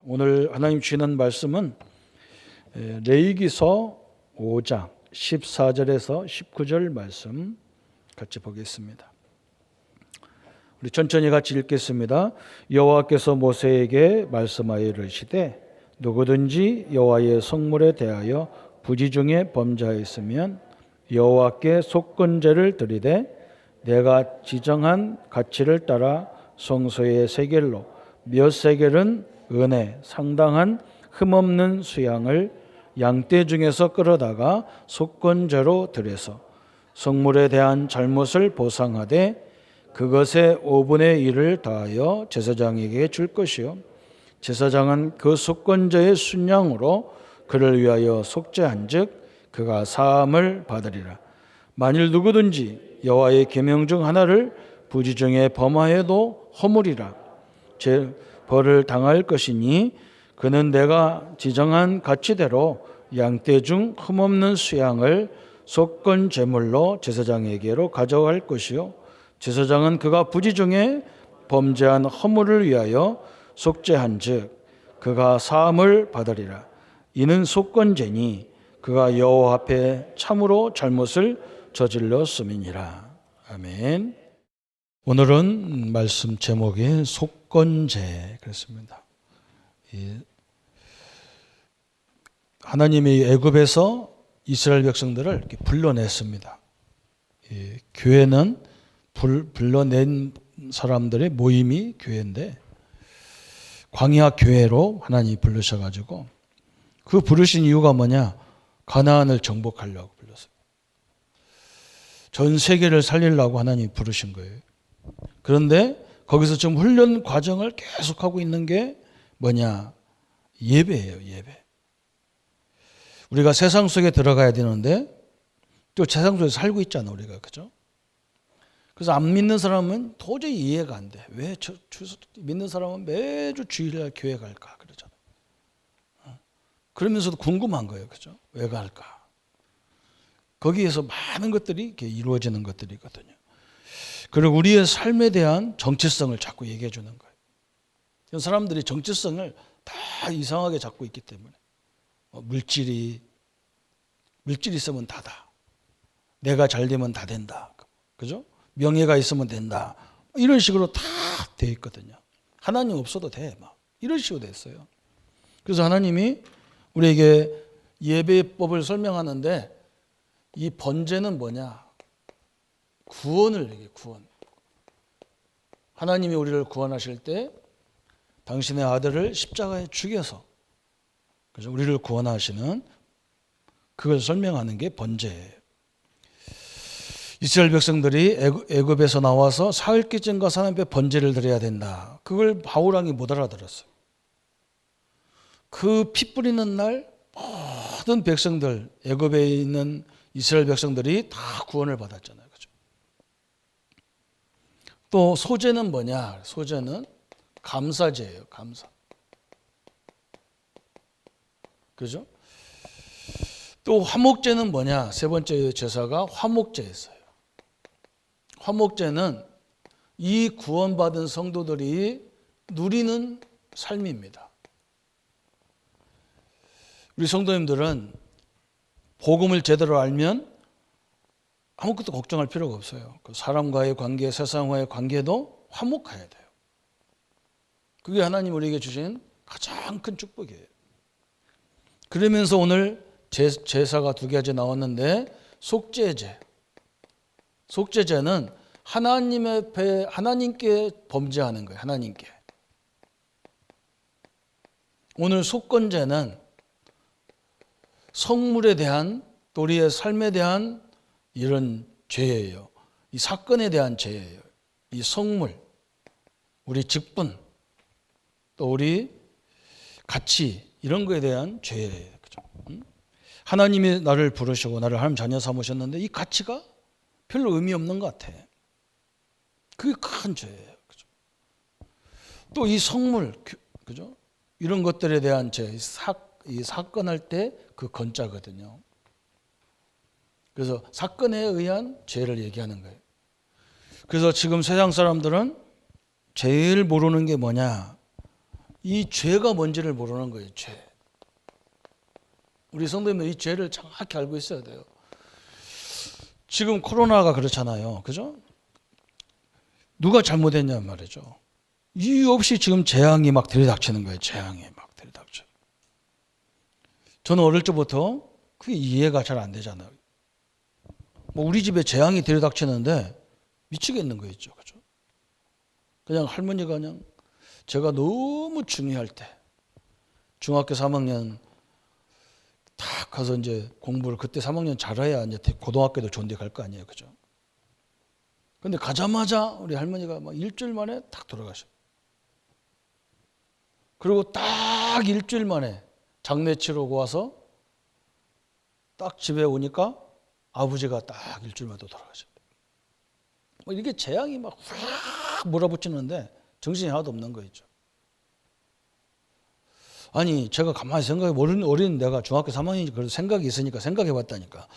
오늘 하나님 주시는 말씀은 레위기서 5장 14절에서 19절 말씀 같이 보겠습니다. 우리 천천히 같이 읽겠습니다. 여호와께서 모세에게 말씀하여 이르시되 누구든지 여호와의 성물에 대하여 부지 중에 범죄하였으면 여호와께 속건제를 드리되 내가 지정한 가치를 따라 성소의 세겔로 몇 세겔은 은혜 상당한 흠없는 수양을 양떼 중에서 끌어다가 속건제로 드려서 성물에 대한 잘못을 보상하되 그것의 5분의 1을 다하여 제사장에게 줄 것이요 제사장은 그 속건제의 순양으로 그를 위하여 속죄한즉 그가 사함을 받으리라. 만일 누구든지 여호와의 계명 중 하나를 부지 중에 범하여도 허물이라 벌을 당할 것이니 그는 내가 지정한 가치대로 양떼 중 흠없는 수양을 속건 제물로 제사장에게로 가져갈 것이요 제사장은 그가 부지 중에 범죄한 허물을 위하여 속죄한즉 그가 사함을 받으리라. 이는 속건제니 그가 여호와 앞에 참으로 잘못을 저질렀음이니라. 아멘. 오늘은 말씀 제목이 속건제 그렇습니다. 하나님이 애굽에서 이스라엘 백성들을 이렇게 불러냈습니다. 교회는 불러낸 사람들의 모임이 교회인데 광야 교회로 하나님이 부르셔가지고 그 부르신 이유가 뭐냐? 가나안을 정복하려고 불렀어요. 전 세계를 살리려고 하나님이 부르신 거예요. 그런데 거기서 지금 훈련 과정을 계속하고 있는 게 뭐냐? 예배예요, 예배. 우리가 세상 속에 들어가야 되는데 또 세상 속에 살고 있잖아, 우리가. 그죠? 그래서 안 믿는 사람은 도저히 이해가 안 돼. 왜 믿는 사람은 매주 주일날 교회 갈까? 그러잖아. 그러면서도 궁금한 거예요. 그죠? 왜 갈까? 거기에서 많은 것들이 이렇게 이루어지는 것들이거든요. 그리고 우리의 삶에 대한 정체성을 자꾸 얘기해 주는 거예요. 사람들이 정체성을 다 이상하게 잡고 있기 때문에 물질이 있으면 다다. 내가 잘 되면 다 된다. 그죠? 명예가 있으면 된다. 이런 식으로 다 돼 있거든요. 하나님 없어도 돼. 막 이런 식으로 됐어요. 그래서 하나님이 우리에게 예배법을 설명하는데 이 번제는 뭐냐? 구원을 얘기해, 구원. 하나님이 우리를 구원하실 때 당신의 아들을 십자가에 죽여서 그래서 우리를 구원하시는 그걸 설명하는 게 번제예요. 이스라엘 백성들이 애굽에서 나와서 사흘 기증과 사람의 번제를 드려야 된다. 그걸 바울왕이 못 알아들었어요. 그 피 뿌리는 날 모든 백성들, 애굽에 있는 이스라엘 백성들이 다 구원을 받았잖아요. 그죠? 또 소제는 뭐냐? 소제는 감사제예요. 감사. 그죠? 또 화목제는 뭐냐? 세 번째 제사가 화목제였어요. 화목제는 이 구원받은 성도들이 누리는 삶입니다. 우리 성도님들은 복음을 제대로 알면 아무것도 걱정할 필요가 없어요. 사람과의 관계, 세상과의 관계도 화목해야 돼요. 그게 하나님 우리에게 주신 가장 큰 축복이에요. 그러면서 오늘 제사가 두 가지 나왔는데 속죄제. 속죄제는 하나님께 범죄하는 거예요. 하나님께. 오늘 속건제는 성물에 대한 또 우리의 삶에 대한 이런 죄예요. 이 사건에 대한 죄예요. 이 성물, 우리 직분, 또 우리 가치 이런 거에 대한 죄예요. 그죠? 하나님이 나를 부르시고 나를 하나님 자녀 삼으셨는데 이 가치가 별로 의미 없는 것 같아. 그게 큰 죄예요. 그죠? 또 이 성물, 그죠? 이런 것들에 대한 죄, 이 사건 할 때 그 건자거든요. 그래서 사건에 의한 죄를 얘기하는 거예요. 그래서 지금 세상 사람들은 제일 모르는 게 뭐냐? 이 죄가 뭔지를 모르는 거예요. 죄. 우리 성도님들 이 죄를 정확히 알고 있어야 돼요. 지금 코로나가 그렇잖아요. 그죠? 누가 잘못했냐 말이죠. 이유 없이 지금 재앙이 막 들이닥치는 거예요. 재앙이 막 들이닥쳐. 저는 어릴 적부터 그게 이해가 잘 안 되잖아요. 뭐 우리 집에 재앙이 들이닥치는데 미치겠는 거 있죠. 그죠? 그냥 할머니가 그냥 제가 너무 중요할 때 중학교 3학년 딱 가서 이제 공부를 그때 3학년 잘해야 이제 고등학교도 좋은 데 갈 거 아니에요. 그죠? 근데 가자마자 우리 할머니가 막 일주일 만에 딱 돌아가셔. 그리고 딱 일주일 만에 장례 치르고 와서 딱 집에 오니까 아버지가 딱 일주일 만에 또 돌아가셨대. 뭐 이게 재앙이 막 확 몰아붙이는데 정신이 하나도 없는 거 있죠. 아니 제가 가만히 생각해 어린 내가 중학교 3학년이니까 그래도 생각이 있으니까 생각해 봤다니까.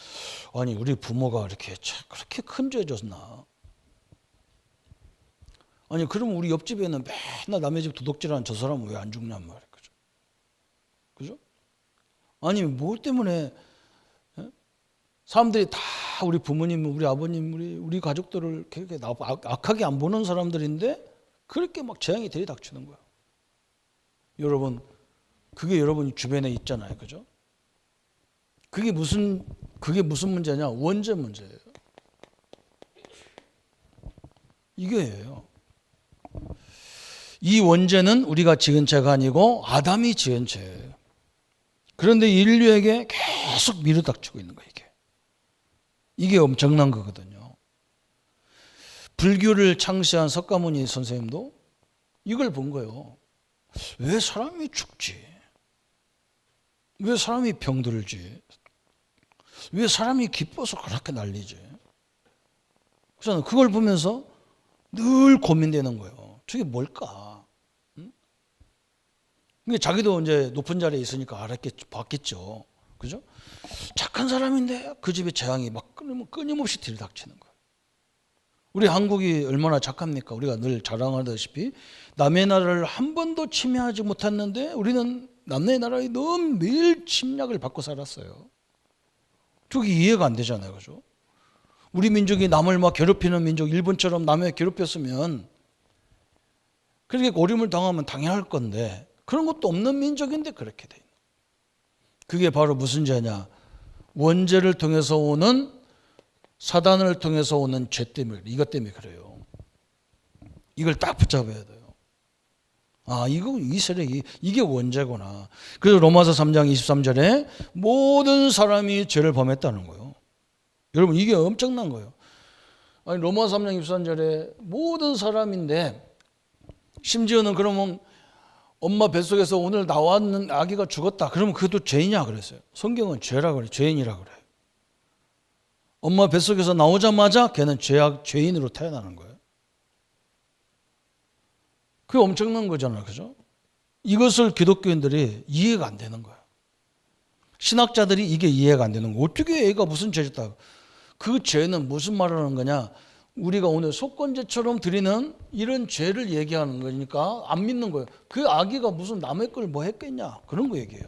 아니 우리 부모가 이렇게 그렇게 큰 죄 졌나? 아니 그럼 우리 옆집에는 맨날 남의 집 도둑질하는 저 사람은 왜 안 죽냔 말이에요. 그죠? 그죠? 아니 뭐 때문에 사람들이 다 우리 부모님, 우리 아버님, 우리 가족들을 그렇게 악하게 안 보는 사람들인데 그렇게 막 재앙이 들이닥치는 거야. 여러분, 그게 여러분 주변에 있잖아요, 그죠? 그게 무슨 문제냐? 원죄 문제예요. 이게예요. 이 원죄는 우리가 지은 죄가 아니고 아담이 지은 죄예요. 그런데 인류에게 계속 밀어닥치고 있는 거예요, 이게 엄청난 거거든요. 불교를 창시한 석가모니 선생님도 이걸 본 거예요. 왜 사람이 죽지? 왜 사람이 병들지? 왜 사람이 기뻐서 그렇게 난리지? 그래서 그걸 보면서 늘 고민되는 거예요. 저게 뭘까? 응? 자기도 이제 높은 자리에 있으니까 봤겠죠. 그죠? 착한 사람인데 그 집에 재앙이 막 끊임없이 들이닥치는 거예요. 우리 한국이 얼마나 착합니까? 우리가 늘 자랑하다시피 남의 나라를 한 번도 침해하지 못했는데 우리는 남의 나라에 너무 매일 침략을 받고 살았어요. 저게 이해가 안 되잖아요. 그죠? 우리 민족이 남을 막 괴롭히는 민족, 일본처럼 남을 괴롭혔으면 그렇게 고림을 당하면 당연할 건데 그런 것도 없는 민족인데 그렇게 돼. 그게 바로 무슨 죄냐? 원죄를 통해서 오는 사단을 통해서 오는 죄 때문에 이것 때문에 그래요. 이걸 딱 붙잡아야 돼요. 아, 이 세력이 이게 원죄구나. 그래서 로마서 3장 23절에 모든 사람이 죄를 범했다는 거예요. 여러분 이게 엄청난 거예요. 아니 로마서 3장 23절에 모든 사람인데 심지어는 그러면 엄마 뱃속에서 오늘 나왔는 아기가 죽었다. 그러면 그것도 죄이냐 그랬어요. 성경은 죄라 그래요. 죄인이라 그래요. 엄마 뱃속에서 나오자마자 걔는 죄인으로 태어나는 거예요. 그게 엄청난 거잖아요. 그죠? 이것을 기독교인들이 이해가 안 되는 거예요. 신학자들이 이게 이해가 안 되는 거예요. 어떻게 애가 무슨 죄졌다. 그 죄는 무슨 말을 하는 거냐. 우리가 오늘 속건제처럼 드리는 이런 죄를 얘기하는 거니까 안 믿는 거예요. 그 아기가 무슨 남의 걸 뭐 했겠냐. 그런 거 얘기해요.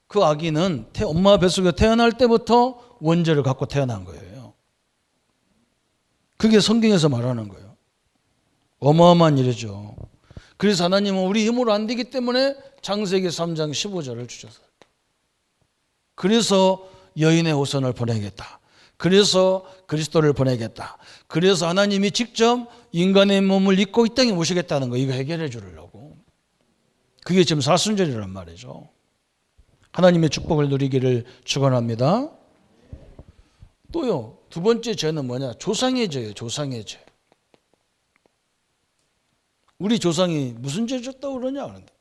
그 아기는 엄마 뱃속에 태어날 때부터 원죄를 갖고 태어난 거예요. 그게 성경에서 말하는 거예요. 어마어마한 일이죠. 그래서 하나님은 우리 힘으로 안 되기 때문에 창세기 3장 15절을 주셨어요. 그래서 여인의 후손을 보내겠다. 그래서 그리스도를 보내겠다. 그래서 하나님이 직접 인간의 몸을 입고 이 땅에 모시겠다는 거 이거 해결해 주려고. 그게 지금 사순절이란 말이죠. 하나님의 축복을 누리기를 축원합니다. 또요. 두 번째 죄는 뭐냐? 조상의 죄예요. 조상의 죄. 우리 조상이 무슨 죄 졌다고 그러냐? 그런데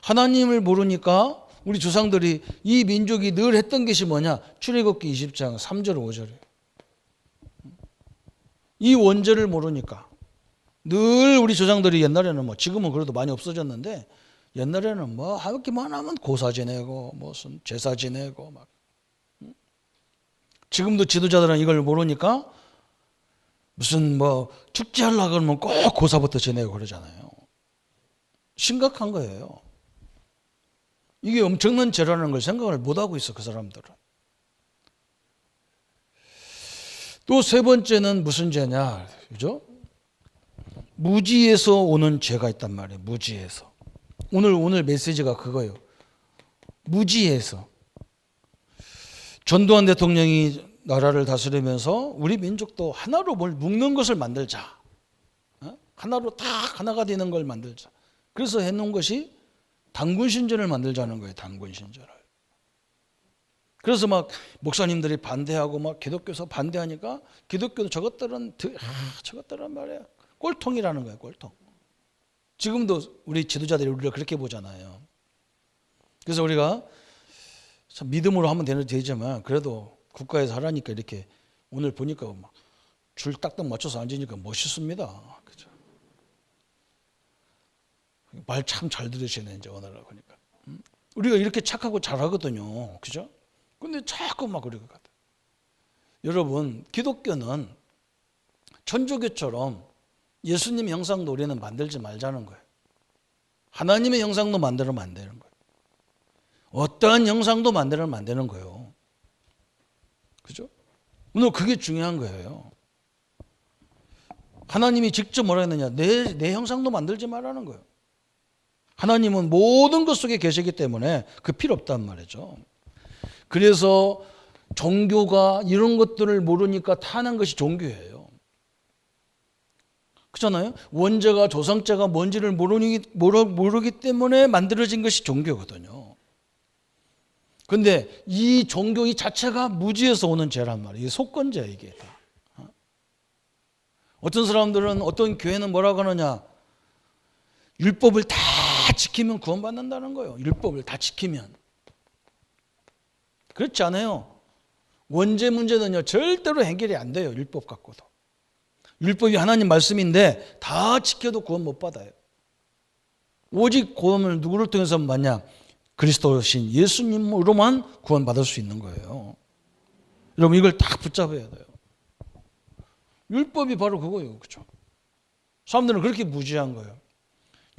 하나님을 모르니까 우리 조상들이 이 민족이 늘 했던 것이 뭐냐? 출애굽기 20장 3절 5절이에요. 이 원죄를 모르니까 늘 우리 조상들이 옛날에는 뭐 지금은 그래도 많이 없어졌는데 옛날에는 뭐 하기만 하면 고사 지내고 무슨 제사 지내고 막 지금도 지도자들은 이걸 모르니까 무슨 뭐 축제하려고 그러면 꼭 고사부터 지내고 그러잖아요. 심각한 거예요. 이게 엄청난 죄라는 걸 생각을 못하고 있어, 그 사람들은. 또 세 번째는 무슨 죄냐, 그죠? 무지에서 오는 죄가 있단 말이에요. 무지에서. 오늘 메시지가 그거예요. 무지에서. 전두환 대통령이 나라를 다스리면서 우리 민족도 하나로 뭘 묶는 것을 만들자. 하나로 딱 하나가 되는 걸 만들자. 그래서 해놓은 것이 단군신전을 만들자는 거예요. 단군신전을. 그래서 막 목사님들이 반대하고 막 기독교에서 반대하니까 기독교도 저것들은 말이야 꼴통이라는 거예요. 꼴통. 지금도 우리 지도자들이 우리를 그렇게 보잖아요. 그래서 우리가 참 믿음으로 하면 되지만 그래도 국가에서 하라니까 이렇게 오늘 보니까 막 줄 딱딱 맞춰서 앉으니까 멋있습니다. 그죠? 말 참 잘 들으시네 이제 오늘은 보니까. 우리가 이렇게 착하고 잘하거든요. 그죠? 근데 자꾸 막 그러고 가다. 여러분, 기독교는 천주교처럼 예수님 형상도 우리는 만들지 말자는 거예요. 하나님의 형상도 만들면 안 되는 거예요. 어떠한 형상도 만들면 안 되는 거예요. 그죠? 오늘 그게 중요한 거예요. 하나님이 직접 뭐라 했느냐? 내 형상도 만들지 말라는 거예요. 하나님은 모든 것 속에 계시기 때문에 그 필요 없단 말이죠. 그래서 종교가 이런 것들을 모르니까 타는 것이 종교예요. 그렇잖아요? 원죄가 조상죄가 뭔지를 모르기 때문에 만들어진 것이 종교거든요. 그런데 이 종교 이 자체가 무지에서 오는 죄란 말이에요. 이게 속건죄야 이게. 어떤 사람들은 어떤 교회는 뭐라고 하느냐? 율법을 다 지키면 구원받는다는 거예요. 율법을 다 지키면. 그렇지 않아요. 원죄 문제는요 절대로 해결이 안 돼요. 율법 갖고도. 율법이 하나님 말씀인데 다 지켜도 구원 못 받아요. 오직 구원을 누구를 통해서 받냐? 그리스도신 예수님으로만 구원받을 수 있는 거예요. 여러분 이걸 딱 붙잡아야 돼요. 율법이 바로 그거예요. 그렇죠? 사람들은 그렇게 무지한 거예요.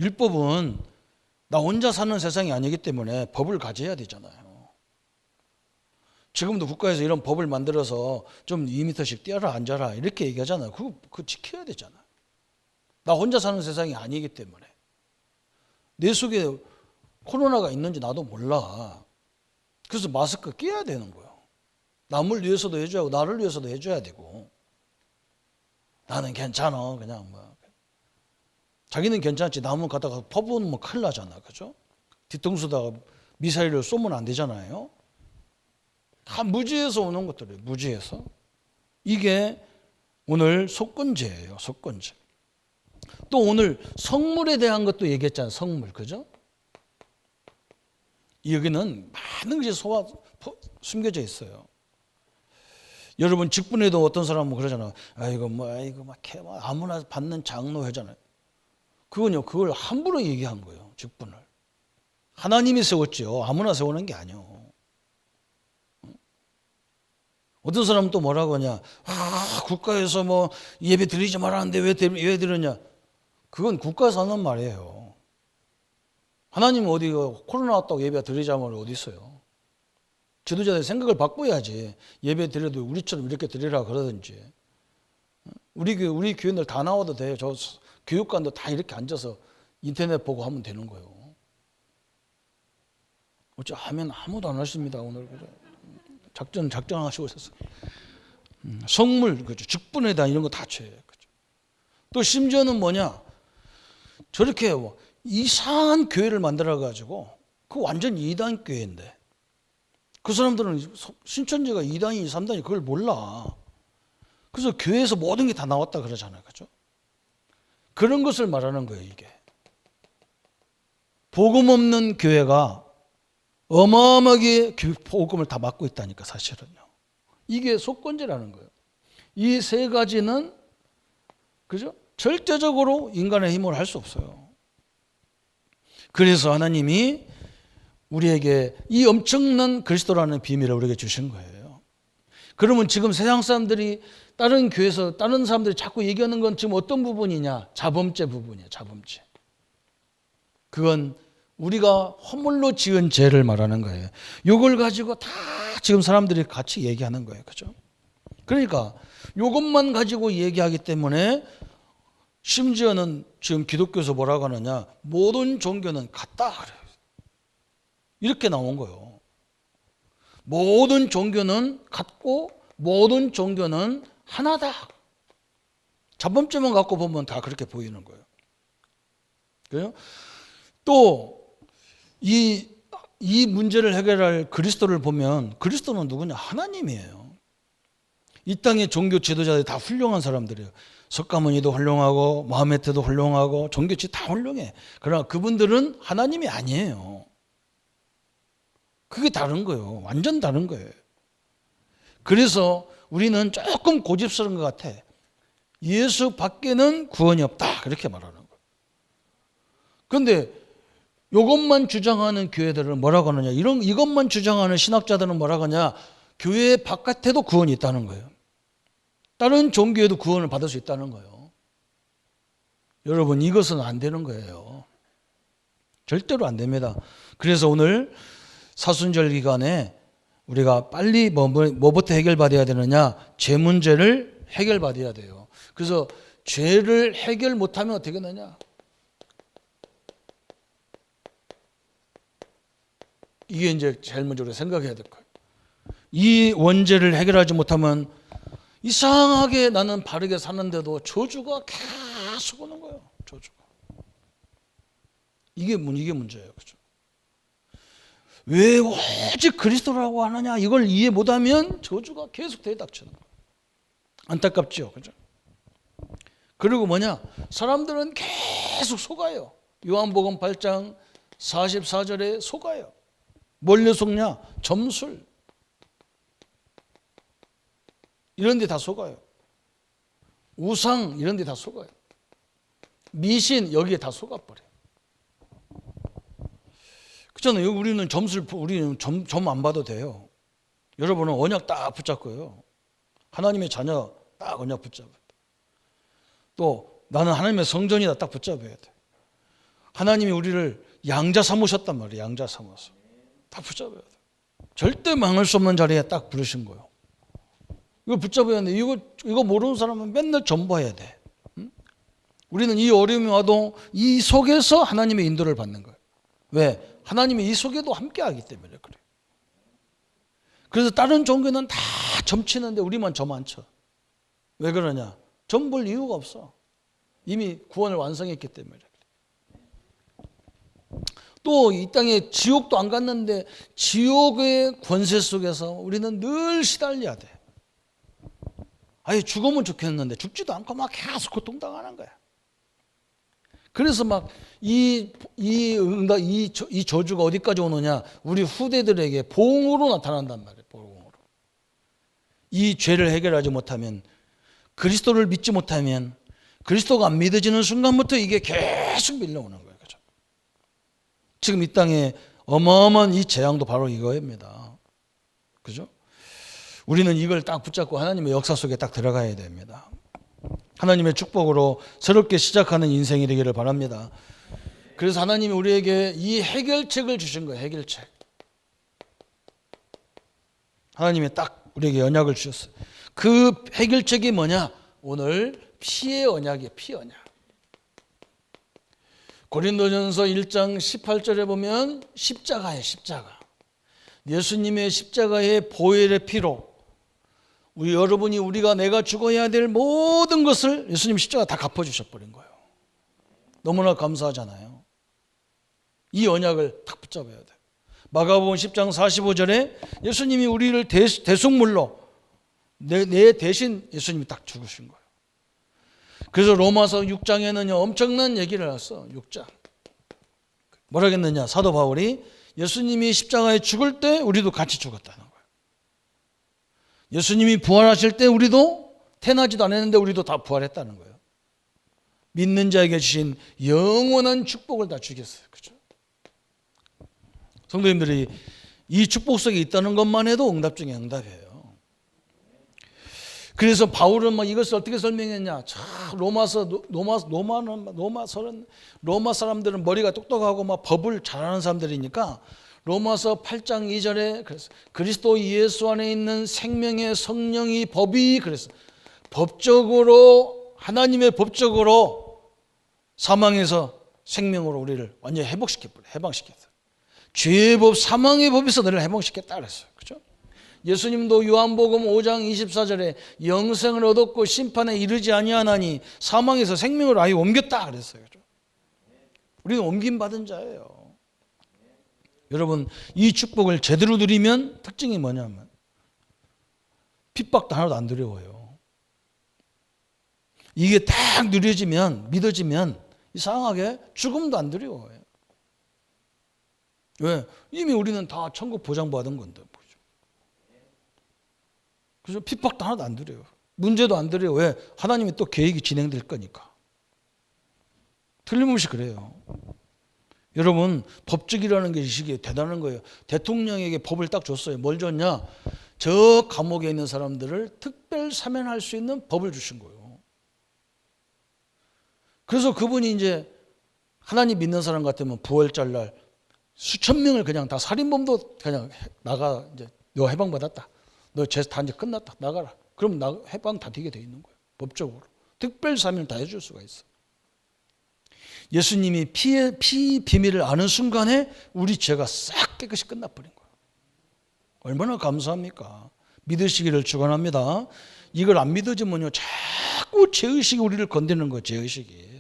율법은 나 혼자 사는 세상이 아니기 때문에 법을 가져야 되잖아요. 지금도 국가에서 이런 법을 만들어서 좀 2m씩 뛰어라 앉아라 이렇게 얘기하잖아요. 그거 지켜야 되잖아요. 나 혼자 사는 세상이 아니기 때문에. 내 속에 코로나가 있는지 나도 몰라. 그래서 마스크 끼워야 되는 거예요. 남을 위해서도 해줘야 하고 나를 위해서도 해줘야 되고. 나는 괜찮아 그냥 뭐. 자기는 괜찮지 남은 갖다가 퍼부으면 큰일 나잖아. 그죠? 뒤통수다가 미사일을 쏘면 안 되잖아요. 다 무지에서 오는 것들이에요. 무지에서. 이게 오늘 속건죄예요. 속건죄. 또 오늘 성물에 대한 것도 얘기했잖아요. 성물. 그죠? 여기는 많은 것이 숨겨져 있어요. 여러분 직분에도 어떤 사람은 그러잖아요. 이거 막 아무나 받는 장로회잖아요. 그걸 함부로 얘기한 거예요. 직분을. 하나님이 세웠지요. 아무나 세우는 게 아니요. 어떤 사람은 또 뭐라고 하냐? 국가에서 뭐 예배 드리지 말았는데 왜 드렸냐? 그건 국가에서 하는 말이에요. 하나님은 어디 코로나 왔다고 예배 드리자면 어디 있어요? 지도자들 생각을 바꿔야지. 예배 드려도 우리처럼 이렇게 드리라 그러든지. 우리 교인들 다 나와도 돼요. 저 교육관도 다 이렇게 앉아서 인터넷 보고 하면 되는 거예요. 어째 하면 아무도 안 하십니다 오늘. 작정하시고 있었어요. 성물, 그죠? 직분에 대한 이런 거 다 죄예요. 그죠? 또 심지어는 뭐냐? 저렇게 이상한 교회를 만들어가지고 그 완전 이단 교회인데 그 사람들은 신천지가 2단이 3단이 그걸 몰라. 그래서 교회에서 모든 게 다 나왔다 그러잖아요. 그죠? 그런 것을 말하는 거예요. 이게. 복음 없는 교회가 어마어마하게 복음을 다 막고 있다니까 사실은요. 이게 속건죄라는 거예요. 이 세 가지는 그죠? 절대적으로 인간의 힘으로 할 수 없어요. 그래서 하나님이 우리에게 이 엄청난 그리스도라는 비밀을 우리에게 주신 거예요. 그러면 지금 세상 사람들이 다른 교회에서 다른 사람들이 자꾸 얘기하는 건 지금 어떤 부분이냐? 자범죄 부분이에요. 자범죄. 그건 우리가 허물로 지은 죄를 말하는 거예요. 이걸 가지고 다 지금 사람들이 같이 얘기하는 거예요. 그죠? 그러니까 이것만 가지고 얘기하기 때문에 심지어는 지금 기독교에서 뭐라고 하느냐, 모든 종교는 같다 그래요. 이렇게 나온 거예요. 모든 종교는 같고 모든 종교는 하나다. 자범점만 갖고 보면 다 그렇게 보이는 거예요. 그래요? 또 이 문제를 해결할 그리스도를 보면 그리스도는 누구냐? 하나님이에요. 이 땅의 종교 지도자들이 다 훌륭한 사람들이에요. 석가모니도 훌륭하고 마호메트도 훌륭하고 종교치 다 훌륭해. 그러나 그분들은 하나님이 아니에요. 그게 다른 거예요. 완전 다른 거예요. 그래서 우리는 조금 고집스러운 것 같아. 예수 밖에는 구원이 없다. 그렇게 말하는 거예요. 그런데 이것만 주장하는 교회들은 뭐라고 하느냐. 이것만 주장하는 신학자들은 뭐라고 하냐. 교회 바깥에도 구원이 있다는 거예요. 다른 종교에도 구원을 받을 수 있다는 거예요. 여러분, 이것은 안 되는 거예요. 절대로 안 됩니다. 그래서 오늘 사순절 기간에 우리가 빨리 뭐부터 해결받아야 되느냐? 죄 문제를 해결받아야 돼요. 그래서 죄를 해결 못하면 어떻게 되느냐? 이게 이제 제일 먼저 우리가 생각해야 될 거예요. 이 원죄를 해결하지 못하면 이상하게 나는 바르게 사는데도 저주가 계속 오는 거예요. 저주가. 이게 문제예요. 그죠? 왜 오직 그리스도라고 하느냐? 이걸 이해 못하면 저주가 계속 대닥치는 거예요. 안타깝죠. 그죠? 그리고 뭐냐? 사람들은 계속 속아요. 요한복음 8장 44절에 속아요. 뭘로 속냐? 점술. 이런 데 다 속아요. 우상 이런 데 다 속아요. 미신 여기에 다 속아버려요. 그렇잖아요. 우리는 우리는 점 안 봐도 돼요. 여러분은 언약 딱 붙잡고요. 하나님의 자녀 딱 언약 붙잡아요. 또 나는 하나님의 성전이다 딱 붙잡아야 돼. 하나님이 우리를 양자 삼으셨단 말이에요. 양자 삼아서 딱 붙잡아야 돼. 절대 망할 수 없는 자리에 딱 부르신 거예요. 이거 붙잡아야 돼. 이거 모르는 사람은 맨날 전부해야 돼. 응? 우리는 이 어려움이 와도 이 속에서 하나님의 인도를 받는 거예요. 왜? 하나님이 이 속에도 함께하기 때문에 그래요. 그래서 다른 종교는 다 점치는데 우리만 점 안 쳐. 왜 그러냐? 점 볼 이유가 없어. 이미 구원을 완성했기 때문에. 또 이 땅에 지옥도 안 갔는데 지옥의 권세 속에서 우리는 늘 시달려야 돼. 아예 죽으면 좋겠는데 죽지도 않고 막 계속 고통당하는 거야. 그래서 막 이 저주가 어디까지 오느냐? 우리 후대들에게 보응으로 나타난단 말이에요. 보응으로. 이 죄를 해결하지 못하면, 그리스도를 믿지 못하면, 그리스도가 안 믿어지는 순간부터 이게 계속 밀려오는 거예요. 그죠? 지금 이 땅에 어마어마한 이 재앙도 바로 이거입니다. 그죠? 우리는 이걸 딱 붙잡고 하나님의 역사 속에 딱 들어가야 됩니다. 하나님의 축복으로 새롭게 시작하는 인생이 되기를 바랍니다. 그래서 하나님이 우리에게 이 해결책을 주신 거예요. 해결책. 하나님이 딱 우리에게 언약을 주셨어요. 그 해결책이 뭐냐? 오늘 피의 언약이에요. 피 언약. 고린도전서 1장 18절에 보면 십자가예요. 십자가. 예수님의 십자가의 보혈의 피로 여러분이 우리가 내가 죽어야 될 모든 것을 예수님 십자가 다 갚아주셔버린 거예요. 너무나 감사하잖아요. 이 언약을 딱 붙잡아야 돼요. 마가복음 10장 45절에 예수님이 우리를 대속물로 내 대신 예수님이 딱 죽으신 거예요. 그래서 로마서 6장에는 엄청난 얘기를 했어. 6장. 뭐라 했느냐? 사도 바울이 예수님이 십자가에 죽을 때 우리도 같이 죽었다는 거예요. 예수님이 부활하실 때 우리도 태어나지도 않았는데 우리도 다 부활했다는 거예요. 믿는 자에게 주신 영원한 축복을 다 주겠어요. 그렇죠? 성도님들이 이 축복 속에 있다는 것만 해도 응답 중에 응답이에요. 그래서 바울은 막 이것을 어떻게 설명했냐? 참 로마 사람들은 머리가 똑똑하고 막 법을 잘하는 사람들이니까 로마서 8장 2절에 그래서 그리스도 예수 안에 있는 생명의 성령이 법이 그래서 법적으로 하나님의 법적으로 사망에서 생명으로 우리를 완전히 해방시켰어요. 죄의 법, 사망의 법에서 너를 해방시켰다 그랬어요. 그렇죠? 예수님도 요한복음 5장 24절에 영생을 얻었고 심판에 이르지 아니하나니 사망에서 생명으로 아예 옮겼다 그랬어요. 그렇죠? 우리는 옮김 받은 자예요. 여러분, 이 축복을 제대로 누리면 특징이 뭐냐면 핍박도 하나도 안 두려워요. 이게 딱 누려지면, 믿어지면 이상하게 죽음도 안 두려워요. 왜? 이미 우리는 다 천국 보장받은 건데. 그래서 핍박도 하나도 안 두려워요. 문제도 안 두려워요. 왜? 하나님이 또 계획이 진행될 거니까. 틀림없이 그래요. 여러분, 법적이라는 게 이 시기에 대단한 거예요. 대통령에게 법을 딱 줬어요. 뭘 줬냐? 저 감옥에 있는 사람들을 특별 사면할 수 있는 법을 주신 거예요. 그래서 그분이 이제 하나님 믿는 사람 같으면 부활절 날 수천 명을 그냥 다 살인범도 그냥 나가 이제 너 해방받았다. 너 죄 다 이제 끝났다. 나가라. 그럼 해방 다 되게 돼 있는 거예요. 법적으로. 특별 사면을 다 해줄 수가 있어. 예수님이 피 비밀을 아는 순간에 우리 죄가 싹 깨끗이 끝나버린 거예요. 얼마나 감사합니까? 믿으시기를 축원합니다. 이걸 안 믿어지면요 자꾸 죄의식이 우리를 건드리는 거예요. 죄의식이.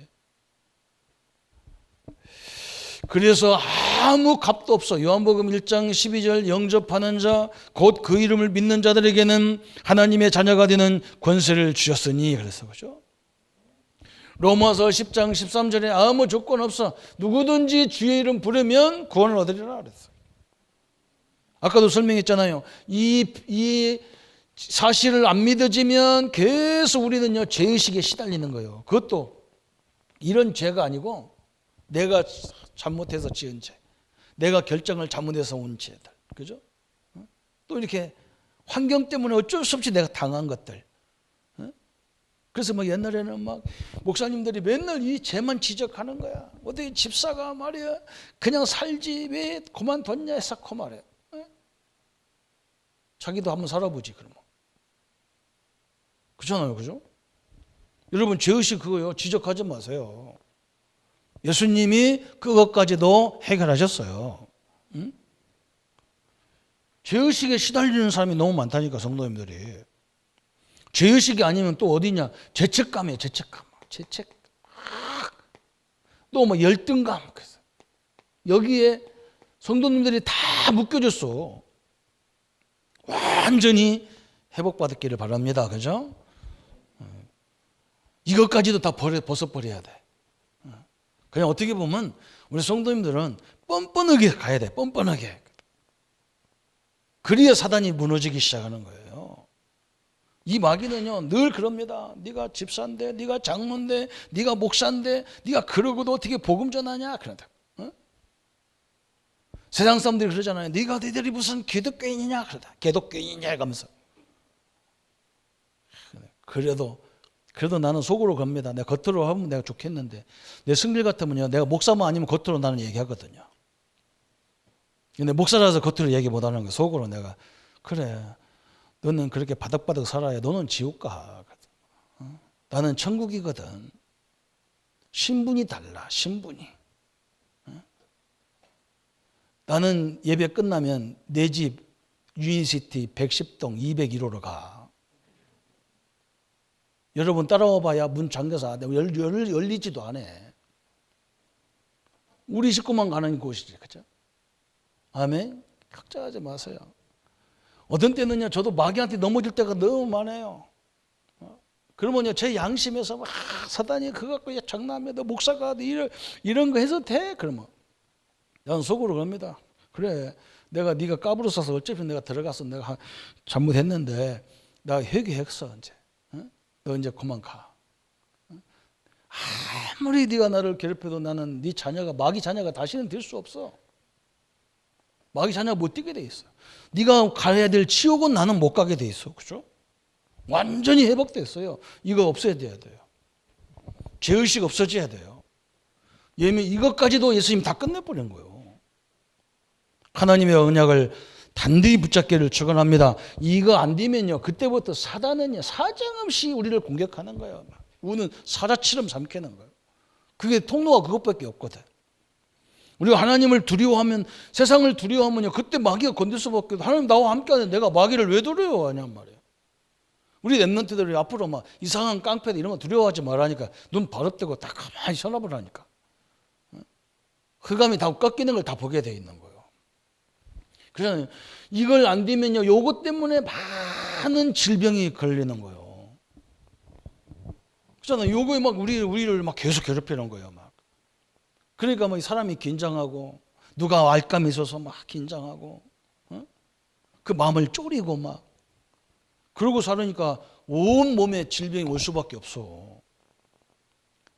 그래서 아무 값도 없어. 요한복음 1장 12절 영접하는 자 곧 그 이름을 믿는 자들에게는 하나님의 자녀가 되는 권세를 주셨으니 그래서 그죠? 로마서 10장 13절에 아무 조건 없어. 누구든지 주의 이름 부르면 구원을 얻으리라 그랬어요. 아까도 설명했잖아요. 이 사실을 안 믿어지면 계속 우리는요 죄의식에 시달리는 거예요. 그것도 이런 죄가 아니고 내가 잘못해서 지은 죄, 내가 결정을 잘못해서 온 죄들, 그죠? 또 이렇게 환경 때문에 어쩔 수 없이 내가 당한 것들. 그래서 막 옛날에는 막 목사님들이 맨날 이 죄만 지적하는 거야. 어떻게 집사가 말이야 그냥 살지 왜 그만뒀냐 해서 그 말해. 자기도 한번 살아보지 그러면. 그렇잖아요, 그죠? 여러분 죄의식 그거요 지적하지 마세요. 예수님이 그것까지도 해결하셨어요. 응? 죄의식에 시달리는 사람이 너무 많다니까 성도님들이. 죄의식이 아니면 또 어디냐? 죄책감이에요. 죄책. 또 뭐 열등감. 여기에 성도님들이 다 묶여졌어. 완전히 회복받기를 바랍니다. 그죠? 이것까지도 다 벗어버려야 돼. 그냥 어떻게 보면 우리 성도님들은 뻔뻔하게 가야 돼. 뻔뻔하게. 그래야 사단이 무너지기 시작하는 거예요. 이 마귀는요 늘 그럽니다. 네가 집사인데, 네가 장로인데, 네가 목사인데, 네가 그러고도 어떻게 복음 전하냐 그런다. 어? 세상 사람들이 그러잖아요. 네가 너희들이 무슨 기독교인이냐 그러다. 기독교인이냐 이러면서. 그래도 나는 속으로 겁니다. 내가 겉으로 하면 내가 좋겠는데 내 승질 같으면요 내가 목사만 아니면 겉으로 나는 얘기하거든요. 근데 목사라서 겉으로 얘기 못하는 거예요. 속으로 내가 그래 너는 그렇게 바닥바닥 살아야 너는 지옥 가. 나는 천국이거든. 신분이 달라. 신분이. 나는 예배 끝나면 내 집 유니시티 110동 201호로 가. 여러분 따라와 봐야 문 잠겨서 열리지도 않아. 우리 식구만 가는 곳이지. 그죠? 아멘. 걱정하지 마세요. 어떤 때는요 저도 마귀한테 넘어질 때가 너무 많아요. 그러면요 제 양심에서 막 사단이 그거 갖고 장난해. 너 목사가 이런 거 해서 돼? 그러면 난 속으로 갑니다. 그래 내가 네가 까부러 써서 어차피 내가 들어가서 내가 잘못했는데 나 회개했어 이제. 너 이제 그만 가. 아무리 네가 나를 괴롭혀도 나는 네 자녀가 마귀 자녀가 다시는 될 수 없어. 마귀 자녀가 못 뛰게 돼 있어. 네가 가야 될 지옥은 나는 못 가게 돼 있어. 그죠? 완전히 회복됐어요. 이거 없어야 돼요. 죄의식 없어져야 돼요. 예면 이것까지도 예수님 다 끝내버린 거예요. 하나님의 언약을 단단히 붙잡기를 축원합니다. 이거 안 되면요, 그때부터 사단은요 사정없이 우리를 공격하는 거예요. 우리는 사자처럼 삼키는 거예요. 그게 통로가 그것밖에 없거든. 우리가 하나님을 두려워하면, 세상을 두려워하면요, 그때 마귀가 건들 수밖에 없어요. 하나님 나와 함께하는데 내가 마귀를 왜 두려워하냔 말이에요. 우리 랩런트들이 앞으로 막 이상한 깡패들 이런 거 두려워하지 말라니까 눈 바로떼고 딱 가만히 서나보라니까. 흑암이 다 꺾이는 걸 다 보게 돼 있는 거예요. 그래서 이걸 안 되면요, 요것 때문에 많은 질병이 걸리는 거예요. 그렇잖아요. 요거에 막 우리를 막 계속 괴롭히는 거예요. 막. 그러니까 막 사람이 긴장하고, 누가 알감이 있어서 막 긴장하고, 그 마음을 졸이고 막. 그러고 살으니까 온 몸에 질병이 올 수밖에 없어.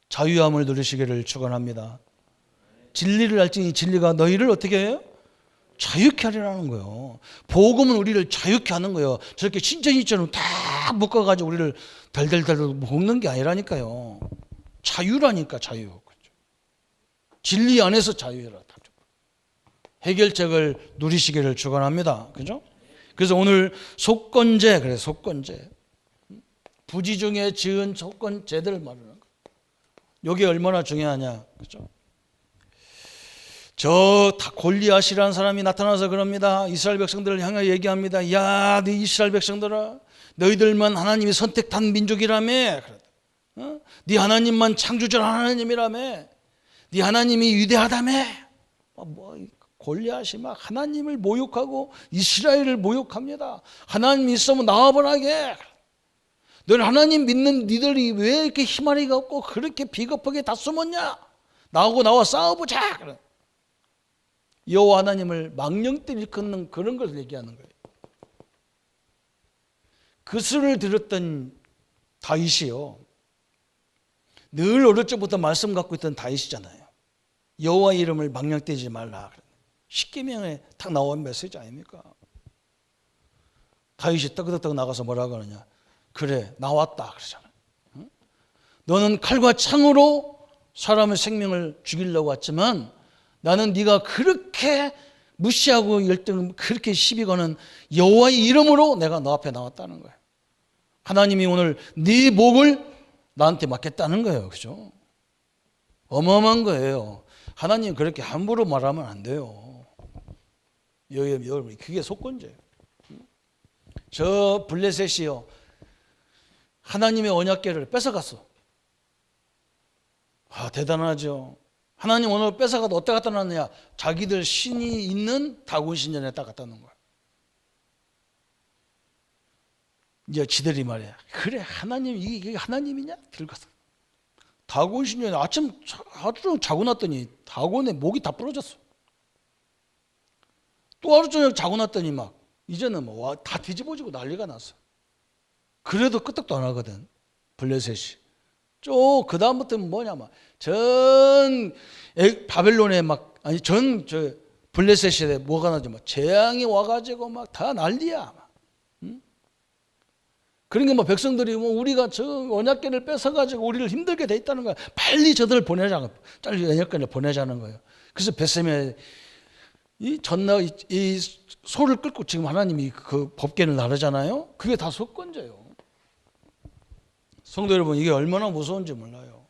자유함을 누리시기를 축원합니다. 진리를 알지니 진리가 너희를 어떻게 해요? 자유케 하리라는 거예요. 복음은 우리를 자유케 하는 거예요. 저렇게 신천지처럼 다 묶어가지고 우리를 덜덜덜 묶는 게 아니라니까요. 자유라니까, 자유. 진리 안에서 자유라. 해결책을 누리시기를 축원합니다. 그죠? 그래서 오늘 속건제, 그래, 속건제. 부지 중에 지은 속건제들 말하는 거. 이게 얼마나 중요하냐. 그죠? 골리앗이라는 사람이 나타나서 그럽니다. 이스라엘 백성들을 향해 얘기합니다. 야, 네 이스라엘 백성들아, 너희들만 하나님이 선택한 민족이라며. 네 하나님만 창조주 하나님이라며. 네 하나님이 위대하다며. 골리앗이 막 하나님을 모욕하고 이스라엘을 모욕합니다. 하나님 있으면 나와보라게. 넌 하나님 믿는 니들이 왜 이렇게 희망이가 없고 그렇게 비겁하게 다 숨었냐? 나하고 나와 싸워보자. 여호와 하나님을 망령들 일컫는 그런 걸 얘기하는 거예요. 그 소리를 들었던 다윗이요, 늘 어릴 적부터 말씀 갖고 있던 다윗이잖아요. 여호와 이름을 망령되지 말라. 십계명에 딱 나온 메시지 아닙니까? 다윗이 뜨거덕 나가서 뭐라고 하느냐? 그래, 나왔다 그러잖아요. 너는 칼과 창으로 사람의 생명을 죽이려고 왔지만 나는 네가 그렇게 무시하고 열등 그렇게 시비 거는 여호와의 이름으로 내가 너 앞에 나왔다는 거예요. 하나님이 오늘 네 목을 나한테 맡겼다는 거예요. 그죠? 어마어마한 거예요. 하나님 그렇게 함부로 말하면 안 돼요. 여러분, 그게 속건제예요. 저 블레셋이요, 하나님의 언약궤를 뺏어갔어. 대단하죠. 하나님 오늘 뺏어가도 어디다 갖다 놨느냐? 자기들 신이 있는 다곤 신전에 딱 갖다 놓은 거야. 이제 지들이 말이야, 그래 하나님 이게 하나님이냐? 들어가서 다곤 신전에 아주 자고 났더니 다곤의 목이 다 부러졌어. 또 하루 저녁 자고 났더니 막 이제는 뭐 다 뒤집어지고 난리가 났어. 그래도 끄떡도 안 하거든, 블레셋이. 그 다음부터는 뭐냐면 전 바벨론에 전 블레셋에 뭐가 나지? 재앙이 와가지고 막 다 난리야. 그러니까 백성들이 우리가 저 언약궤를 뺏어가지고 우리를 힘들게 돼 있다는 거야. 빨리 저들을 보내자는 거야. 빨리 언약궤를 보내자는 거예요. 그래서 베세메 이 소를 끌고 지금 하나님이 그 법궤를 나르잖아요. 그게 다 속건제예요. 성도 여러분, 이게 얼마나 무서운지 몰라요.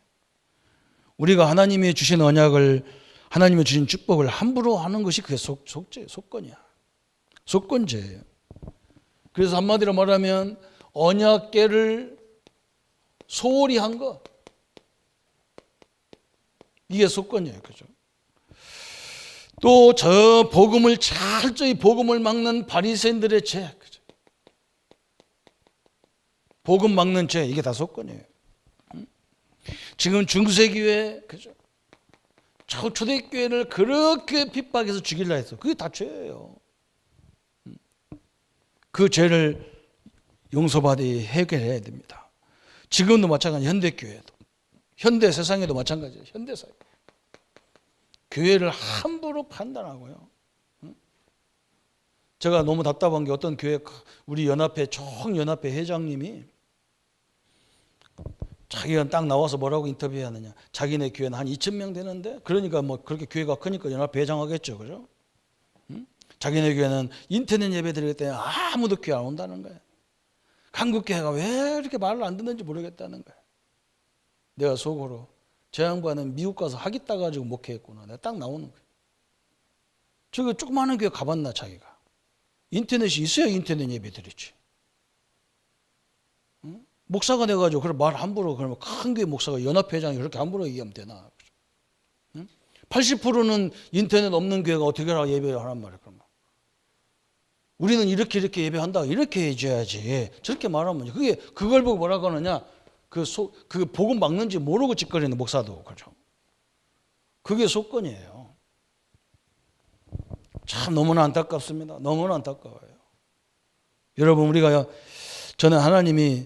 우리가 하나님이 주신 언약을, 하나님이 주신 축복을 함부로 하는 것이 그게 속건이야. 속건제예요. 그래서 한마디로 말하면 언약궤를 소홀히 한 거, 이게 속건이에요. 그죠? 또 저 복음을 철저히 복음을 막는 바리새인들의 죄, 그죠? 복음 막는 죄, 이게 다 속건이에요. 지금 중세교회, 그죠? 초대교회를 그렇게 핍박해서 죽이려 했어. 그게 다 죄예요. 그 죄를 용서받아 해결해야 됩니다. 지금도 마찬가지, 현대교회도, 현대 세상에도 마찬가지예요. 현대사회. 교회를 함부로 판단하고요, 제가 너무 답답한 게 어떤 교회 우리 연합회 총연합회 회장님이 자기가 딱 나와서 뭐라고 인터뷰하느냐. 자기네 교회는 한 2,000명 되는데 그러니까 뭐 그렇게 교회가 크니까 연합회 회장하겠죠. 그죠? 응? 자기네 교회는 인터넷 예배 드릴 때 아무도 교회 안 온다는 거예요. 한국 교회가 왜 이렇게 말을 안 듣는지 모르겠다는 거예요. 내가 속으로 저 양반은 미국 가서 학위 따가지고 목회했구나. 내가 딱 나오는 거예요. 저기 조그마한 교회 가봤나 자기가. 인터넷이 있어야 인터넷 예배 드리지. 응? 목사가 돼가지고 그런 말 함부로 그러면 큰 교회 목사가 연합회장이 그렇게 함부로 얘기하면 되나? 응? 80%는 인터넷 없는 교회가 어떻게 하라 예배를 하란 말이야. 그러면 우리는 이렇게 예배한다 이렇게 해줘야지. 저렇게 말하면 그걸 보고 뭐라고 하느냐? 그 복음 막는지 모르고 짓거리는 목사도 그렇죠. 그게 속건이에요. 참 너무나 안타깝습니다. 너무나 안타까워요. 여러분 저는 하나님이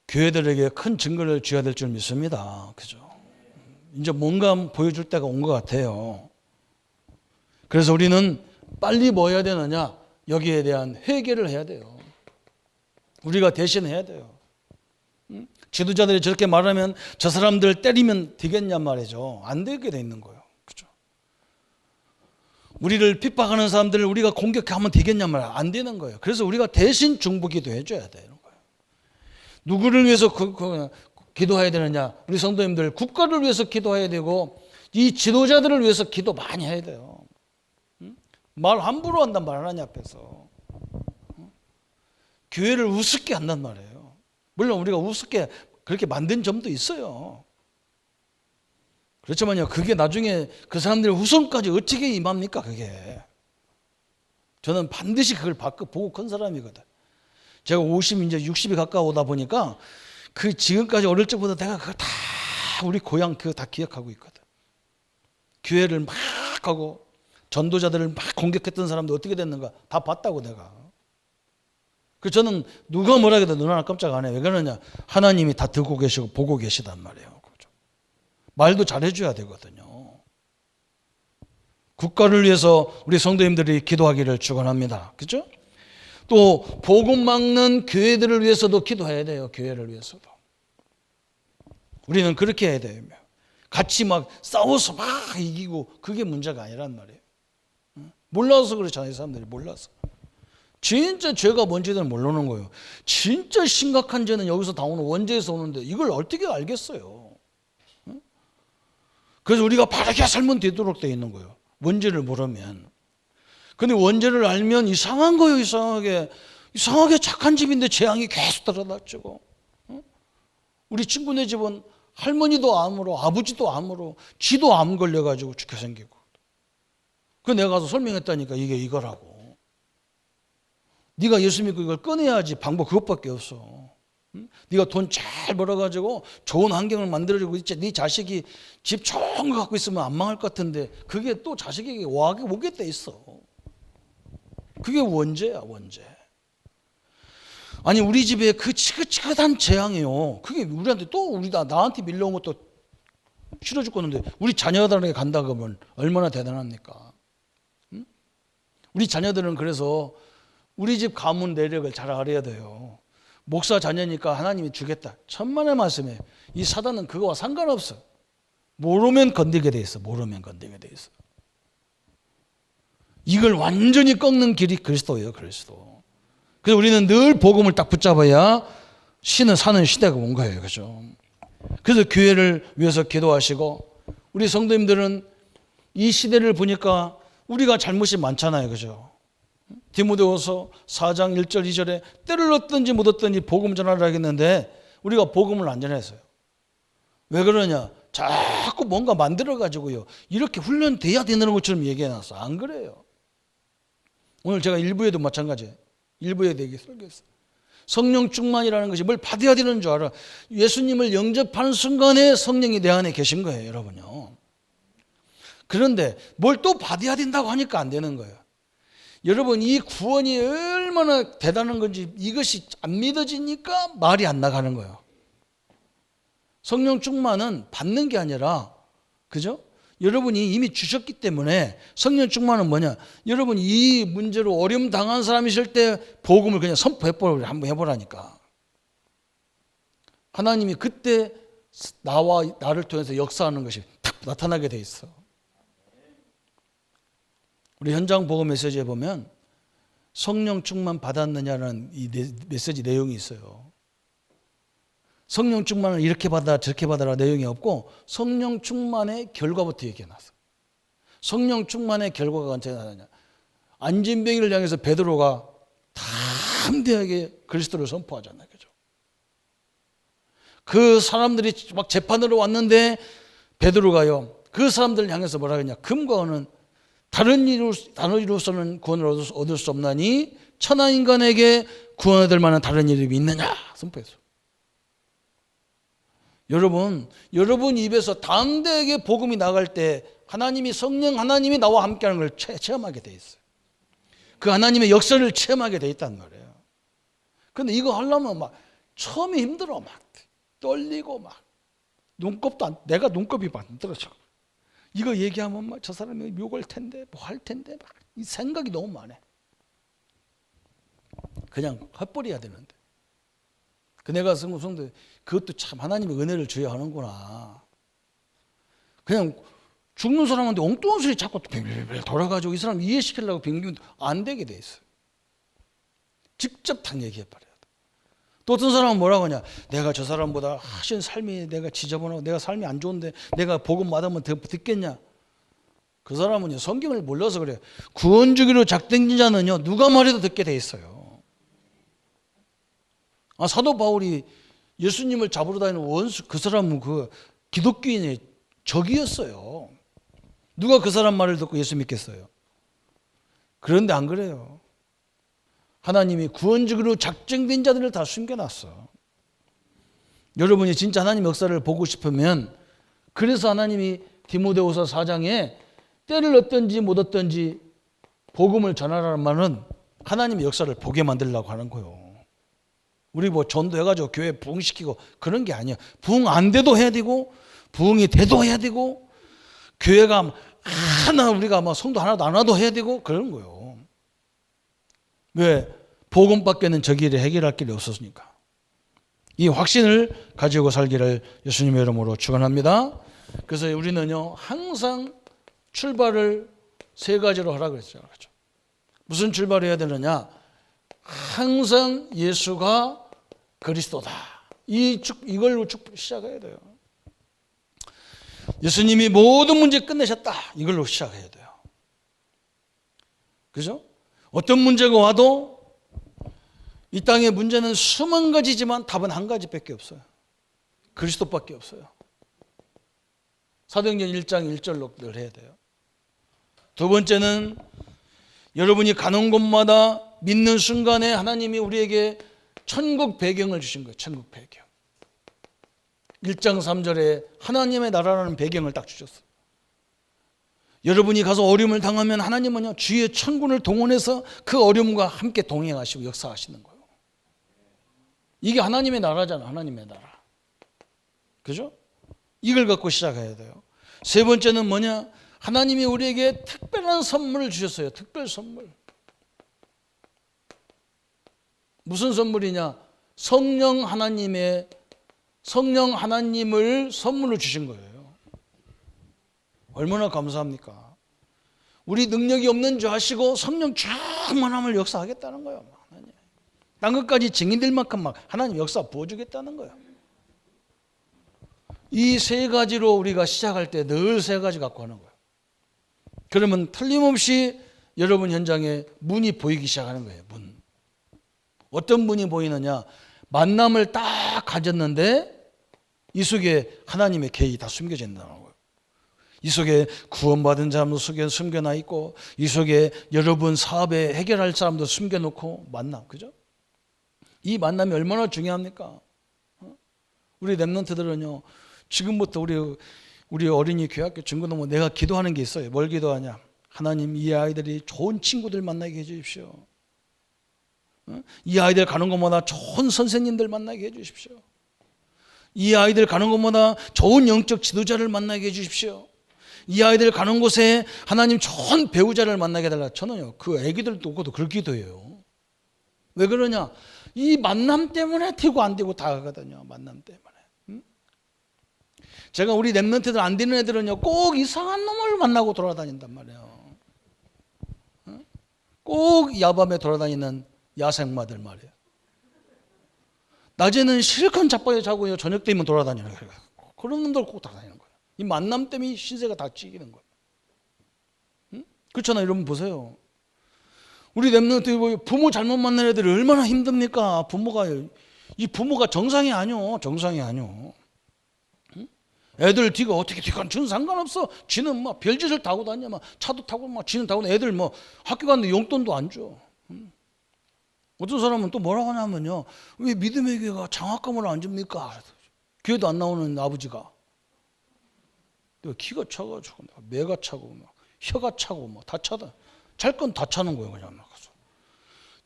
교회들에게 큰 증거를 줘야 될 줄 믿습니다. 그죠? 이제 뭔가 보여줄 때가 온 것 같아요. 그래서 우리는 빨리 뭐 해야 되느냐? 여기에 대한 회개를 해야 돼요. 우리가 대신해야 돼요. 지도자들이 저렇게 말하면 저 사람들 때리면 되겠냔 말이죠. 안 되게 돼 있는 거예요. 그죠? 우리를 핍박하는 사람들을 우리가 공격하면 되겠냔 말이에요. 안 되는 거예요. 그래서 우리가 대신 중보기도 해줘야 되는 거예요. 누구를 위해서 기도해야 되느냐? 우리 성도님들 국가를 위해서 기도해야 되고 이 지도자들을 위해서 기도 많이 해야 돼요. 말 함부로 한단 말 하나님 앞에서. 교회를 우습게 한단 말이에요. 물론 우리가 우습게 그렇게 만든 점도 있어요. 그렇지만요, 그게 나중에 그 사람들의 후손까지 어떻게 임합니까, 그게. 저는 반드시 그걸 보고 큰 사람이거든. 제가 50, 이제 60이 가까우다 보니까 그 지금까지 어릴 적부터 내가 그걸 다 우리 고향 그거 다 기억하고 있거든. 교회를 막 하고 전도자들을 막 공격했던 사람들 어떻게 됐는가 다 봤다고 내가. 그래서 저는 누가 뭐라 해도 눈 하나 깜짝 안 해요. 왜 그러냐? 하나님이 다 듣고 계시고 보고 계시단 말이에요. 그렇죠? 말도 잘해줘야 되거든요. 국가를 위해서 우리 성도님들이 기도하기를 축원합니다. 그렇죠? 또 복음 막는 교회들을 위해서도 기도해야 돼요. 교회를 위해서도. 우리는 그렇게 해야 돼요. 같이 막 싸워서 막 이기고 그게 문제가 아니란 말이에요. 몰라서 그렇잖아요. 사람들이 몰라서. 진짜 죄가 뭔지는 모르는 거예요. 진짜 심각한 죄는 여기서 다 오는 원죄에서 오는데 이걸 어떻게 알겠어요? 그래서 우리가 바르게 살면 되도록 되어 있는 거예요. 원죄를 모르면. 근데 원죄를 알면 이상한 거예요. 이상하게 착한 집인데 재앙이 계속 들어닥치고. 우리 친구네 집은 할머니도 암으로 아버지도 암으로 지도 암 걸려가지고 죽게 생기고. 그 내가 가서 설명했다니까 이게 이거라고. 네가 예수 믿고 이걸 꺼내야지. 방법 그것밖에 없어. 네가 돈 잘 벌어가지고 좋은 환경을 만들어주고 있지. 네 자식이 집 좋은 거 갖고 있으면 안 망할 것 같은데 그게 또 자식에게 오게 돼 있어. 그게 원죄야, 원죄. 아니 우리 집에 그 지긋지긋한 재앙이요. 그게 우리한테 또 나한테 밀려온 것도 싫어 죽겠는데 우리 자녀들에게 간다 그러면 얼마나 대단합니까? 우리 자녀들은 그래서 우리 집 가문 내력을 잘 알아야 돼요. 목사 자녀니까 하나님이 주겠다. 천만의 말씀에 이 사단은 그거와 상관없어. 모르면 건들게 돼 있어. 모르면 건들게 돼 있어. 이걸 완전히 꺾는 길이 그리스도예요. 그리스도. 그래서 우리는 늘 복음을 딱 붙잡아야 신은 사는 시대가 온 거예요. 그죠? 그래서 교회를 위해서 기도하시고 우리 성도님들은 이 시대를 보니까 우리가 잘못이 많잖아요. 그죠? 디모데후서 4장 1절 2절에 때를 얻든지 못 얻든지 복음 전하라 하겠는데 우리가 복음을 안 전했어요. 왜 그러냐? 자꾸 뭔가 만들어가지고요. 이렇게 훈련돼야 되는 것처럼 얘기해놨어. 안 그래요. 오늘 제가 일부에도 마찬가지예요. 일부에 대해 설교했어요. 성령 충만이라는 것이 뭘 받아야 되는 줄 알아. 예수님을 영접하는 순간에 성령이 내 안에 계신 거예요. 여러분요. 그런데 뭘 또 받아야 된다고 하니까 안 되는 거예요. 여러분 이 구원이 얼마나 대단한 건지 이것이 안 믿어지니까 말이 안 나가는 거예요. 성령 충만은 받는 게 아니라 그죠? 여러분이 이미 주셨기 때문에 성령 충만은 뭐냐? 여러분 이 문제로 어려움 당한 사람이실 때 복음을 그냥 한번 해보라니까. 하나님이 그때 나와 나를 통해서 역사하는 것이 탁 나타나게 돼 있어. 우리 현장 복음 메시지에 보면 성령 충만 받았느냐는 이 메시지 내용이 있어요. 성령 충만을 이렇게 받아라 저렇게 받아라 내용이 없고 성령 충만의 결과부터 얘기해놨어. 성령 충만의 결과가 언제 나타나냐? 안진뱅이를 향해서 베드로가 담대하게 그리스도를 선포하잖아요. 그죠? 그 사람들이 막 재판으로 왔는데 베드로가요. 그 사람들을 향해서 뭐라 그러냐? 금과 은은 다른 이로서는 구원을 얻을 수 없나니 천하 인간에게 구원 얻을 만한 다른 이름이 있느냐? 선포했어. 여러분 입에서 담대하게 복음이 나갈 때 하나님이 성령 하나님이 나와 함께하는 걸 체험하게 돼 있어요. 그 하나님의 역사를 체험하게 돼 있다는 거예요. 그런데 이거 하려면 막 처음에 힘들어. 막 떨리고 막 내가 눈곱이 만들어져. 이거 얘기하면 막 저 사람이 욕할 텐데 뭐 할 텐데 막 이 생각이 너무 많아. 그냥 헛버려야 되는데. 내가 성도 그것도 참 하나님의 은혜를 줘야 하는구나. 그냥 죽는 사람한테 엉뚱한 소리 자꾸 빙빙빙 돌아가지고 이 사람 이해시키려고 빙빙 안 되게 돼 있어요. 직접 딱 얘기해버려야 돼. 또 어떤 사람은 뭐라고 하냐? 내가 저 사람보다 훨씬 삶이 내가 지저분하고 내가 삶이 안 좋은데 내가 복음 받으면 듣겠냐? 그 사람은요 성경을 몰라서 그래요. 구원 주기로 작정된 자는요 누가 말해도 듣게 돼 있어요. 사도 바울이 예수님을 잡으러 다니는 원수 그 사람은 그 기독교인의 적이었어요. 누가 그 사람 말을 듣고 예수 믿겠어요? 그런데 안 그래요. 하나님이 구원적으로 작정된 자들을 다 숨겨놨어. 여러분이 진짜 하나님 역사를 보고 싶으면 그래서 하나님이 디모데후서 4장에 때를 얻든지 못 얻든지 복음을 전하라는 말은 하나님의 역사를 보게 만들려고 하는 거예요. 우리 뭐 전도해가지고 교회 부흥시키고 그런 게 아니야. 부흥 안 돼도 해야 되고 부흥이 돼도 해야 되고 교회가 하나 우리가 막 성도 하나도 안 와도 해야 되고 그런 거예요. 왜? 복음밖에는 저 길에 해결할 길이 없었으니까. 이 확신을 가지고 살기를 예수님의 이름으로 축원합니다. 그래서 우리는요 항상 출발을 세 가지로 하라고 그랬죠. 무슨 출발을 해야 되느냐? 항상 예수가 그리스도다. 이걸로 시작해야 돼요. 예수님이 모든 문제 끝내셨다. 이걸로 시작해야 돼요. 그죠? 어떤 문제가 와도 이 땅의 문제는 수만 가지지만 답은 한 가지밖에 없어요. 그리스도밖에 없어요. 사도행전 1장 1절로 늘 해야 돼요. 두 번째는 여러분이 가는 곳마다 믿는 순간에 하나님이 우리에게 천국 배경을 주신 거예요. 천국 배경. 1장 3절에 하나님의 나라라는 배경을 딱 주셨어요. 여러분이 가서 어려움을 당하면 하나님은요 주의 천군을 동원해서 그 어려움과 함께 동행하시고 역사하시는 거예요. 이게 하나님의 나라잖아. 하나님의 나라. 그죠? 이걸 갖고 시작해야 돼요. 세 번째는 뭐냐? 하나님이 우리에게 특별한 선물을 주셨어요. 특별 선물. 무슨 선물이냐? 성령 하나님을 선물로 주신 거예요. 얼마나 감사합니까? 우리 능력이 없는 줄 아시고 성령 충만함을 역사하겠다는 거예요. 하나님. 딴 것까지 증인될 만큼 막 하나님 역사 부어주겠다는 거예요. 이 세 가지로 우리가 시작할 때 늘 세 가지 갖고 하는 거예요. 그러면 틀림없이 여러분 현장에 문이 보이기 시작하는 거예요. 문. 어떤 문이 보이느냐? 만남을 딱 가졌는데 이 속에 하나님의 계획이 다 숨겨져 있다는 거예요. 이 속에 구원받은 사람도 속에 숨겨놔 있고 이 속에 여러분 사업에 해결할 사람도 숨겨놓고 만남. 그죠? 이 만남이 얼마나 중요합니까? 우리 랩런트들은요 지금부터 우리 어린이 교회학교 중고등부 내가 기도하는 게 있어요. 뭘 기도하냐? 하나님 이 아이들이 좋은 친구들 만나게 해주십시오. 이 아이들 가는 곳마다 좋은 선생님들 만나게 해주십시오. 이 아이들 가는 곳마다 좋은 영적 지도자를 만나게 해주십시오. 이 아이들 가는 곳에 하나님 좋은 배우자를 만나게 해달라. 저는요, 그 아기들 두고도 그걸 기도해요. 왜 그러냐? 이 만남 때문에 되고 안 되고 다 하거든요. 만남 때문에. 제가 우리 랩런트들 안 되는 애들은요, 꼭 이상한 놈을 만나고 돌아다닌단 말이에요. 꼭 야밤에 돌아다니는 야생마들 말이에요. 낮에는 실컷 자빠져 자고요, 저녁 되면 돌아다니는 거예요. 그런 놈들 꼭 돌아다니는 거예요. 이 만남 때문에 시세가 다 찌기는 거예요. 그렇잖아요. 여러분 보세요. 우리 랩런트 부모 잘못 만난 애들이 얼마나 힘듭니까? 이 부모가 정상이 아니오. 정상이 아니오. 애들 뒤가 어떻게 뒤가 전 상관없어. 지는 막 별짓을 타고 다녀. 막 차도 타고 막 지는 타고 애들 뭐 학교 갔는데 용돈도 안 줘. 어떤 사람은 또 뭐라고 하냐면요. 왜 믿음의 교회가 장학금을 안 줍니까? 교회도 안 나오는 아버지가. 내가 기가 차가지고 매가 차고 막 혀가 차고 막 다 차다. 잘 건 다 차는 거예요. 그냥 나가서.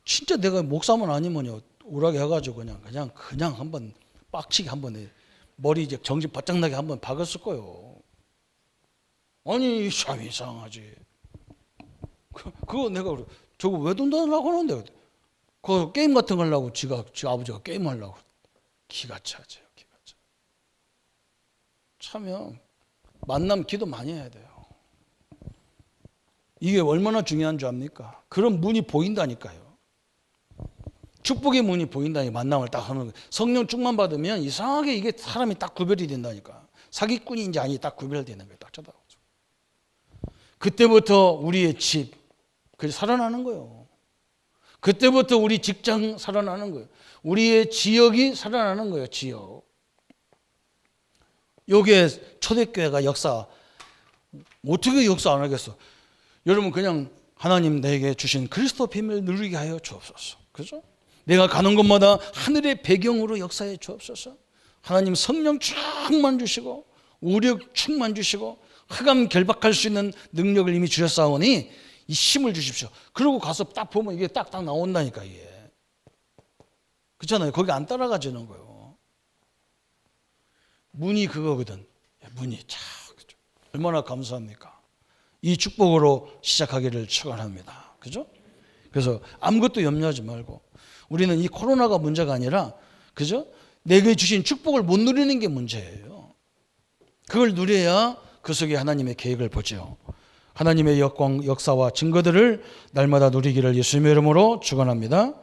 진짜 내가 목사만 아니면요. 오라게 해가지고 그냥 한번 빡치게 한번 해. 머리 이제 정신 바짝 나게 한번 박았을 거예요. 아니 참 이상하지. 그거 내가 저거 왜 돈 달라고 하는데 그 게임 같은 거 하려고 지 아버지가 게임 하려고 기가 차죠. 기가 차. 참요. 만남 기도 많이 해야 돼요. 이게 얼마나 중요한 줄 압니까? 그런 문이 보인다니까요. 축복의 문이 보인다니 만남을 딱 하는 거예요. 성령 충만 받으면 이상하게 이게 사람이 딱 구별이 된다니까. 사기꾼인지 아닌지 딱 구별되는 거예요. 딱 쳐다보죠. 그때부터 우리의 집 살아나는 거예요. 그때부터 우리 직장 살아나는 거예요. 우리의 지역이 살아나는 거예요. 지역. 요게 초대교회가 역사 어떻게 역사 안 하겠어? 여러분 그냥 하나님 내게 주신 그리스도 비밀 누리게 하여 주옵소서. 그죠? 내가 가는 곳마다 하늘의 배경으로 역사해 주옵소서. 하나님 성령 충만 주시고 우력 충만 주시고 흑암 결박할 수 있는 능력을 이미 주셨사오니 이 힘을 주십시오. 그러고 가서 딱 보면 이게 딱딱 나온다니까 이게. 그렇잖아요. 거기 안 따라가지는 거예요. 문이 그거거든. 문이 참 얼마나 감사합니까? 이 축복으로 시작하기를 축원합니다. 그죠? 그래서 아무것도 염려하지 말고 우리는 이 코로나가 문제가 아니라 그죠? 내게 주신 축복을 못 누리는 게 문제예요. 그걸 누려야 그 속에 하나님의 계획을 보죠. 하나님의 역사와 증거들을 날마다 누리기를 예수님의 이름으로 축원합니다.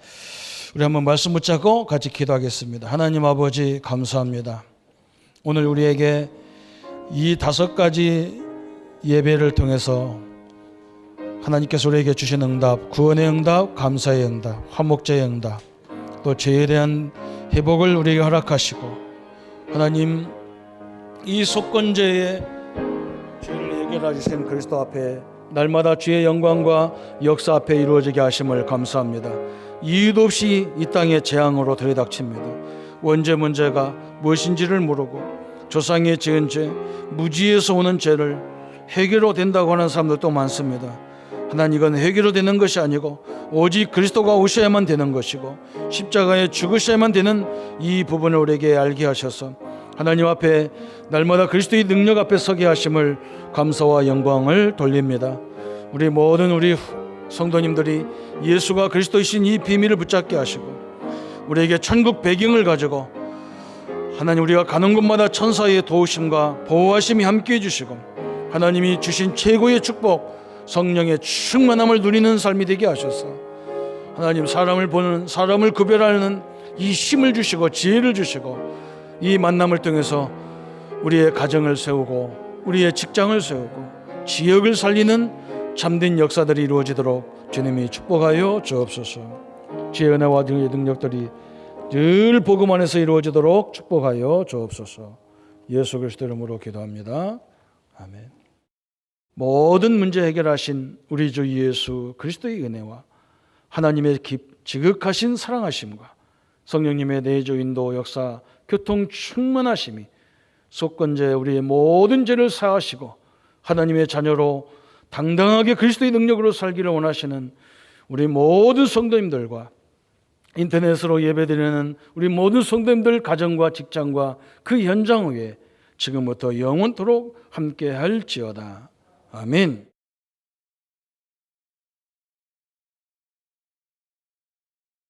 우리 한번 말씀 붙잡고 같이 기도하겠습니다. 하나님 아버지 감사합니다. 오늘 우리에게 이 5가지 예배를 통해서 하나님께서 우리에게 주신 응답, 구원의 응답, 감사의 응답, 화목제의 응답, 또 죄에 대한 회복을 우리에게 허락하시고 하나님 이 속건제의 죄를 해결하신 그리스도 앞에 날마다 주의 영광과 역사 앞에 이루어지게 하심을 감사합니다. 이유도 없이 이 땅의 재앙으로 들이닥칩니다. 원죄 문제가 무엇인지를 모르고 조상의 지은 죄, 무지에서 오는 죄를 회개로 된다고 하는 사람들도 많습니다. 하나님 이건 회개로 되는 것이 아니고 오직 그리스도가 오셔야만 되는 것이고 십자가에 죽으셔야만 되는 이 부분을 우리에게 알게 하셔서 하나님 앞에 날마다 그리스도의 능력 앞에 서게 하심을 감사와 영광을 돌립니다. 우리 모든 우리 성도님들이 예수가 그리스도이신 이 비밀을 붙잡게 하시고 우리에게 천국 배경을 가지고 하나님 우리가 가는 곳마다 천사의 도우심과 보호하심이 함께해 주시고 하나님이 주신 최고의 축복 성령의 충만함을 누리는 삶이 되게 하셔서 하나님 사람을 보는 사람을 구별하는 이 힘을 주시고 지혜를 주시고 이 만남을 통해서 우리의 가정을 세우고 우리의 직장을 세우고 지역을 살리는 참된 역사들이 이루어지도록 주님이 축복하여 주옵소서. 주의 은혜와 능력들이 늘 복음 안에서 이루어지도록 축복하여 주옵소서. 예수 그리스도 이름으로 기도합니다. 아멘. 모든 문제 해결하신 우리 주 예수 그리스도의 은혜와 하나님의 지극하신 사랑하심과 성령님의 내주 인도 역사 교통 충만하심이 속건제 우리의 모든 죄를 사하시고 하나님의 자녀로 당당하게 그리스도의 능력으로 살기를 원하시는 우리 모든 성도님들과 인터넷으로 예배드리는 우리 모든 성도님들 가정과 직장과 그 현장 위에 지금부터 영원토록 함께 할지어다. 아멘.